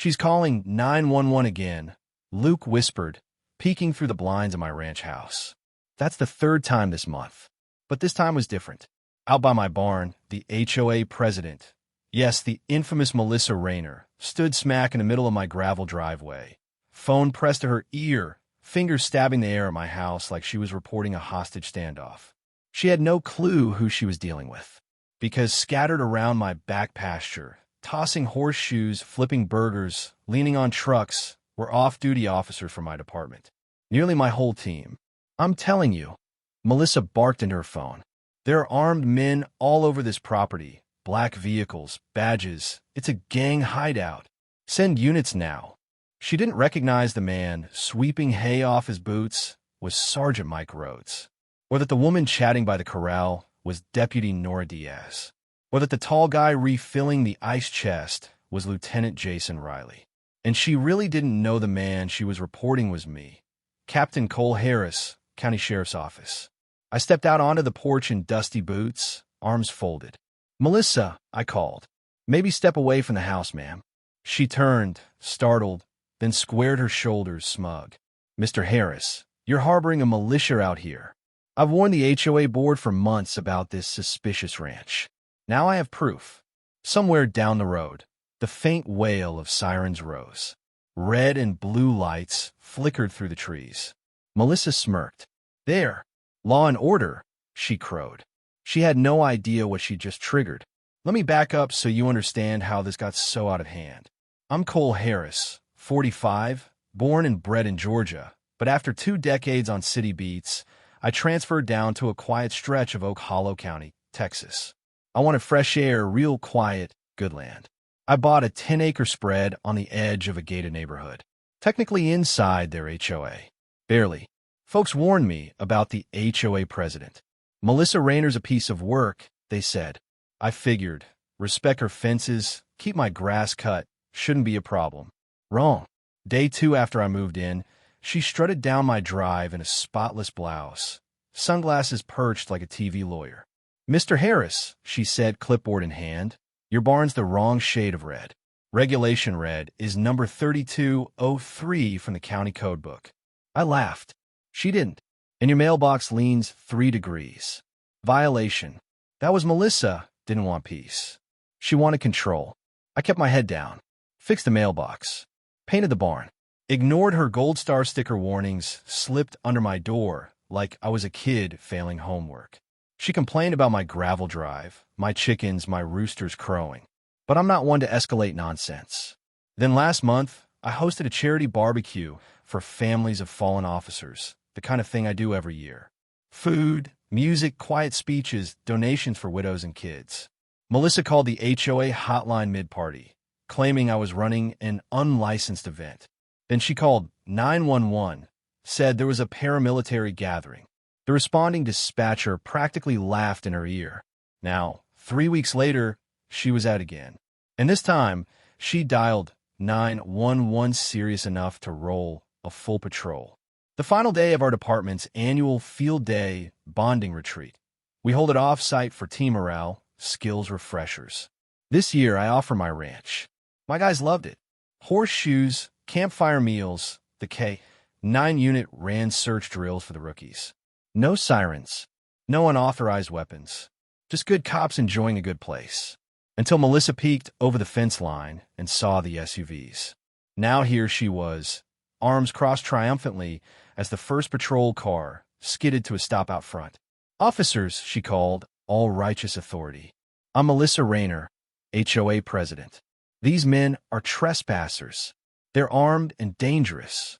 "She's calling 911 again," Luke whispered, peeking through the blinds of my ranch house. That's the third time this month. But this time was different. Out by my barn, the HOA president, yes, the infamous Melissa Rayner, stood smack in the middle of my gravel driveway. Phone pressed to her ear, fingers stabbing the air at my house like she was reporting a hostage standoff. She had no clue who she was dealing with, because scattered around my back pasture, tossing horseshoes, flipping burgers, leaning on trucks, were off-duty officers from my department. Nearly my whole team. I'm telling you, Melissa barked into her phone. There are armed men all over this property, black vehicles, badges. It's a gang hideout. Send units now. She didn't recognize the man sweeping hay off his boots was Sergeant Mike Rhodes, or that the woman chatting by the corral was Deputy Nora Diaz, or that the tall guy refilling the ice chest was Lieutenant Jason Riley. And she really didn't know the man she was reporting was me, Captain Cole Harris, County Sheriff's Office. I stepped out onto the porch in dusty boots, arms folded. "Melissa," I called. "Maybe step away from the house, ma'am." She turned, startled, then squared her shoulders, smug. "Mr. Harris, you're harboring a militia out here. I've warned the HOA board for months about this suspicious ranch. Now I have proof." Somewhere down the road, the faint wail of sirens rose. Red and blue lights flickered through the trees. Melissa smirked. "There, law and order," she crowed. She had no idea what she'd just triggered. "Let me back up so you understand how this got so out of hand. I'm Cole Harris, 45, born and bred in Georgia, but after 2 decades on city beats, I transferred down to a quiet stretch of Oak Hollow County, Texas. I wanted fresh air, real quiet, good land. I bought a 10-acre spread on the edge of a gated neighborhood, technically inside their HOA. Barely. Folks warned me about the HOA president. Melissa Rayner's a piece of work, they said. I figured, respect her fences, keep my grass cut, shouldn't be a problem. Wrong. Day 2 after I moved in, she strutted down my drive in a spotless blouse, sunglasses perched like a TV lawyer. "Mr. Harris," she said, clipboard in hand, "your barn's the wrong shade of red. Regulation red is number 3203 from the county code book." I laughed. She didn't. "And your mailbox leans 3 degrees. Violation." That was Melissa didn't want peace. She wanted control. I kept my head down, fixed the mailbox, painted the barn, ignored her gold star sticker warnings, slipped under my door like I was a kid failing homework. She complained about my gravel drive, my chickens, my roosters crowing. But I'm not one to escalate nonsense. Then last month, I hosted a charity barbecue for families of fallen officers, the kind of thing I do every year. Food, music, quiet speeches, donations for widows and kids. Melissa called the HOA hotline mid-party, claiming I was running an unlicensed event. Then she called 911, said there was a paramilitary gathering. The responding dispatcher practically laughed in her ear. Now, 3 weeks later, she was out again. And this time, she dialed 911 serious enough to roll a full patrol. The final day of our department's annual field day bonding retreat. We hold it off-site for team morale, skills refreshers. This year, I offer my ranch. My guys loved it. Horseshoes, campfire meals, the K-9 ran search drills for the rookies. No sirens, no unauthorized weapons, just good cops enjoying a good place. Until Melissa peeked over the fence line and saw the SUVs. Now here she was, arms crossed triumphantly as the first patrol car skidded to a stop out front. "Officers," she called, all righteous authority. "I'm Melissa Rayner, HOA president. These men are trespassers. They're armed and dangerous."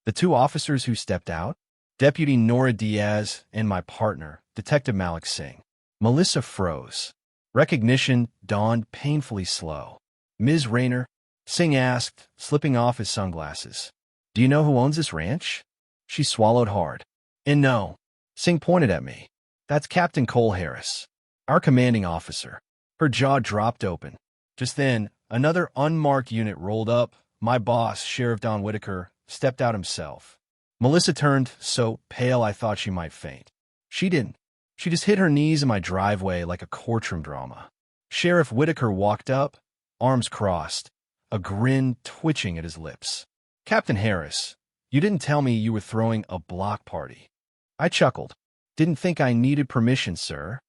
The 2 officers who stepped out, Deputy Nora Diaz and my partner, Detective Malik Singh. Melissa froze. Recognition dawned painfully slow. "Ms. Rayner?" Singh asked, slipping off his sunglasses. "Do you know who owns this ranch?" She swallowed hard. "And no." Singh pointed at me. "That's Captain Cole Harris, our commanding officer." Her jaw dropped open. Just then, another unmarked unit rolled up. My boss, Sheriff Don Whitaker, stepped out himself. Melissa turned so pale I thought she might faint. She didn't. She just hit her knees in my driveway like a courtroom drama. Sheriff Whitaker walked up, arms crossed, a grin twitching at his lips. "Captain Harris, you didn't tell me you were throwing a block party." I chuckled. "Didn't think I needed permission, sir."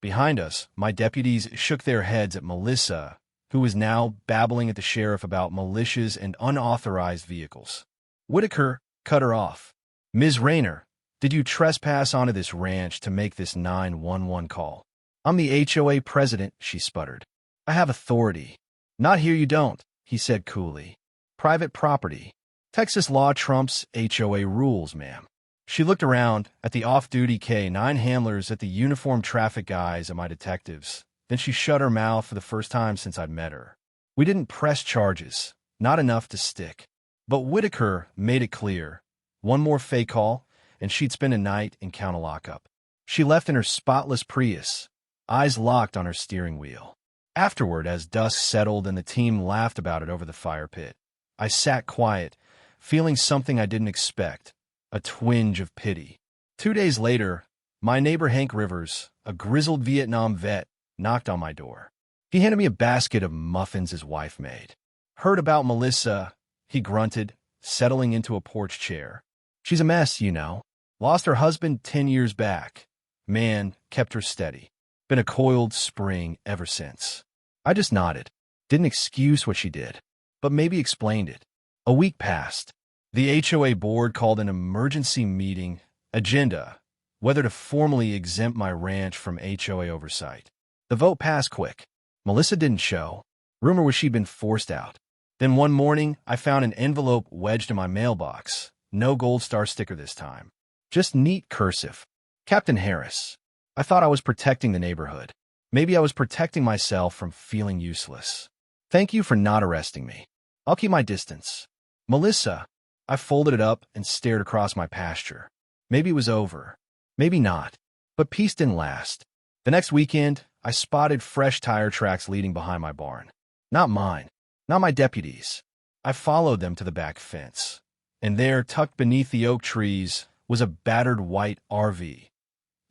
Behind us, my deputies shook their heads at Melissa, who was now babbling at the sheriff about militias and unauthorized vehicles. Whitaker cut her off. "Ms. Rayner, did you trespass onto this ranch to make this 911 call?" "I'm the HOA president," she sputtered. "I have authority." "Not here you don't," he said coolly. "Private property. Texas law trumps HOA rules, ma'am." She looked around at the off-duty K-9 handlers, at the uniformed traffic guys, at my detectives. Then she shut her mouth for the first time since I'd met her. We didn't press charges, not enough to stick. But Whitaker made it clear. One more fake call, and she'd spend a night in county lockup. She left in her spotless Prius, eyes locked on her steering wheel. Afterward, as dusk settled and the team laughed about it over the fire pit, I sat quiet, feeling something I didn't expect. A twinge of pity. 2 days later, my neighbor Hank Rivers, a grizzled Vietnam vet, knocked on my door. He handed me a basket of muffins his wife made. "Heard about Melissa," he grunted, settling into a porch chair. "She's a mess, you know. Lost her husband 10 years back. Man, kept her steady. Been a coiled spring ever since." I just nodded. Didn't excuse what she did, but maybe explained it. A week passed. The HOA board called an emergency meeting, agenda, whether to formally exempt my ranch from HOA oversight. The vote passed quick. Melissa didn't show. Rumor was she'd been forced out. Then one morning, I found an envelope wedged in my mailbox. No gold star sticker this time. Just neat cursive. "Captain Harris, I thought I was protecting the neighborhood. Maybe I was protecting myself from feeling useless. Thank you for not arresting me. I'll keep my distance. Melissa." I folded it up and stared across my pasture. Maybe it was over. Maybe not. But peace didn't last. The next weekend, I spotted fresh tire tracks leading behind my barn. Not mine. Not my deputies. I followed them to the back fence. And there, tucked beneath the oak trees, was a battered white RV.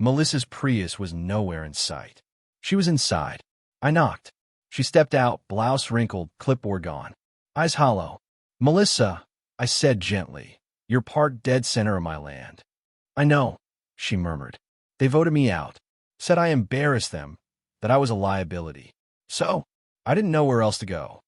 Melissa's Prius was nowhere in sight. She was inside. I knocked. She stepped out, blouse wrinkled, clipboard gone. Eyes hollow. "Melissa," I said gently, "you're parked dead center of my land." "I know," she murmured. "They voted me out. Said I embarrassed them, that I was a liability. So, I didn't know where else to go.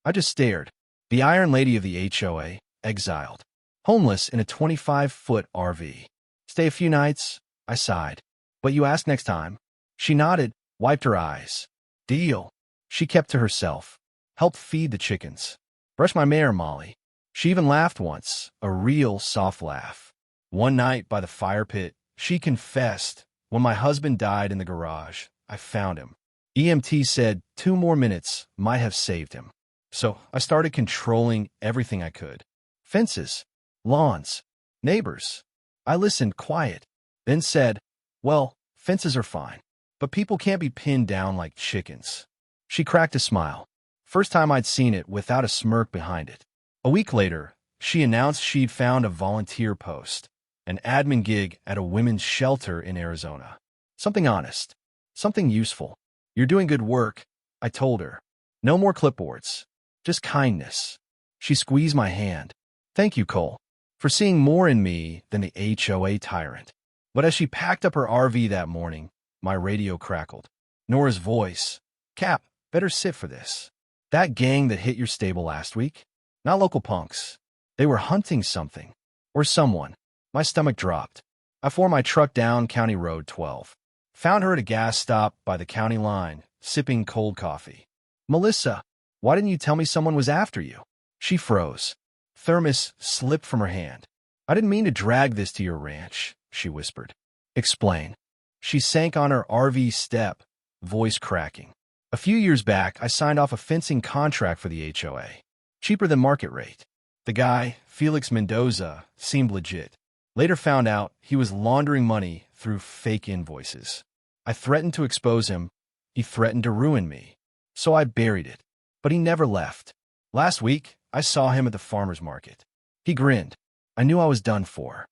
I just stared. The Iron Lady of the HOA, exiled. Homeless in a 25-foot RV. Stay a few nights?" I sighed. "But you ask next time." She nodded, wiped her eyes. "Deal." She kept to herself. Helped feed the chickens. Brushed my mare, Molly. She even laughed once, a real soft laugh. One night by the fire pit, she confessed, "When my husband died in the garage, I found him. EMT said 2 more minutes might have saved him." So I started controlling everything I could. Fences, lawns, neighbors. I listened quiet, then said, "Well, fences are fine, but people can't be pinned down like chickens." She cracked a smile. First time I'd seen it without a smirk behind it. A week later, she announced she'd found a volunteer post, an admin gig at a women's shelter in Arizona. Something honest, something useful. "You're doing good work," I told her. "No more clipboards, just kindness." She squeezed my hand. "Thank you, Cole, for seeing more in me than the HOA tyrant." But as she packed up her RV that morning, my radio crackled. Nora's voice. "Cap, better sit for this. That gang that hit your stable last week? Not local punks. They were hunting something. Or someone." My stomach dropped. I floored my truck down County Road 12. Found her at a gas stop by the county line, sipping cold coffee. "Melissa, why didn't you tell me someone was after you?" She froze. Thermos slipped from her hand. "I didn't mean to drag this to your ranch," she whispered. "Explain." She sank on her RV step, voice cracking. "A few years back, I signed off a fencing contract for the HOA. Cheaper than market rate. The guy, Felix Mendoza, seemed legit. Later found out he was laundering money through fake invoices. I threatened to expose him. He threatened to ruin me. So I buried it. But he never left. Last week, I saw him at the farmer's market. He grinned. I knew I was done for."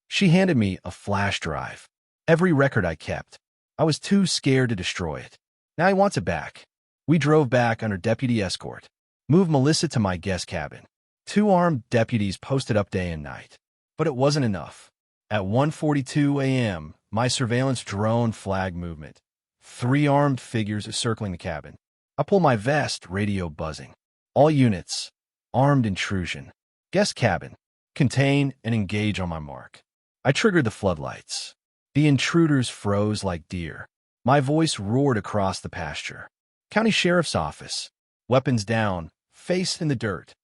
She handed me a flash drive. Every record I kept. I was too scared to destroy it. Now he wants it back. We drove back under deputy escort. Move Melissa to my guest cabin. 2 armed deputies posted up day and night. But it wasn't enough. At 1:42 a.m., my surveillance drone flagged movement. 3 armed figures circling the cabin. I pull my vest, radio buzzing. All units. Armed intrusion. Guest cabin. Contain and engage on my mark. I triggered the floodlights. The intruders froze like deer. My voice roared across the pasture. County Sheriff's Office. Weapons down. Face in the dirt.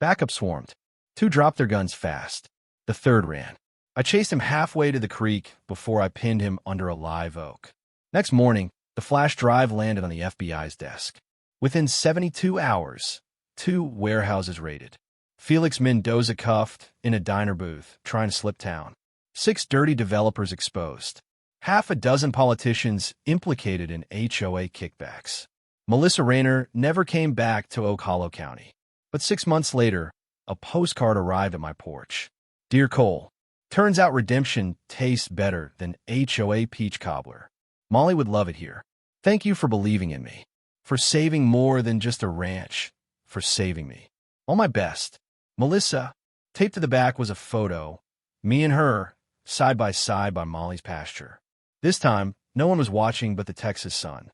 Backup swarmed. 2 dropped their guns fast. The 3rd ran. I chased him halfway to the creek before I pinned him under a live oak. Next morning, the flash drive landed on the FBI's desk. Within 72 hours, 2 warehouses raided. Felix Mendoza cuffed in a diner booth, trying to slip town. 6 dirty developers exposed. Half a dozen politicians implicated in HOA kickbacks. Melissa Rayner never came back to Oak Hollow County. But 6 months later, a postcard arrived at my porch. Dear Cole, turns out redemption tastes better than HOA peach cobbler. Molly would love it here. Thank you for believing in me. For saving more than just a ranch. For saving me. All my best. Melissa. Taped to the back was a photo. Me and her, side by side by Molly's pasture. This time, no one was watching but the Texas sun.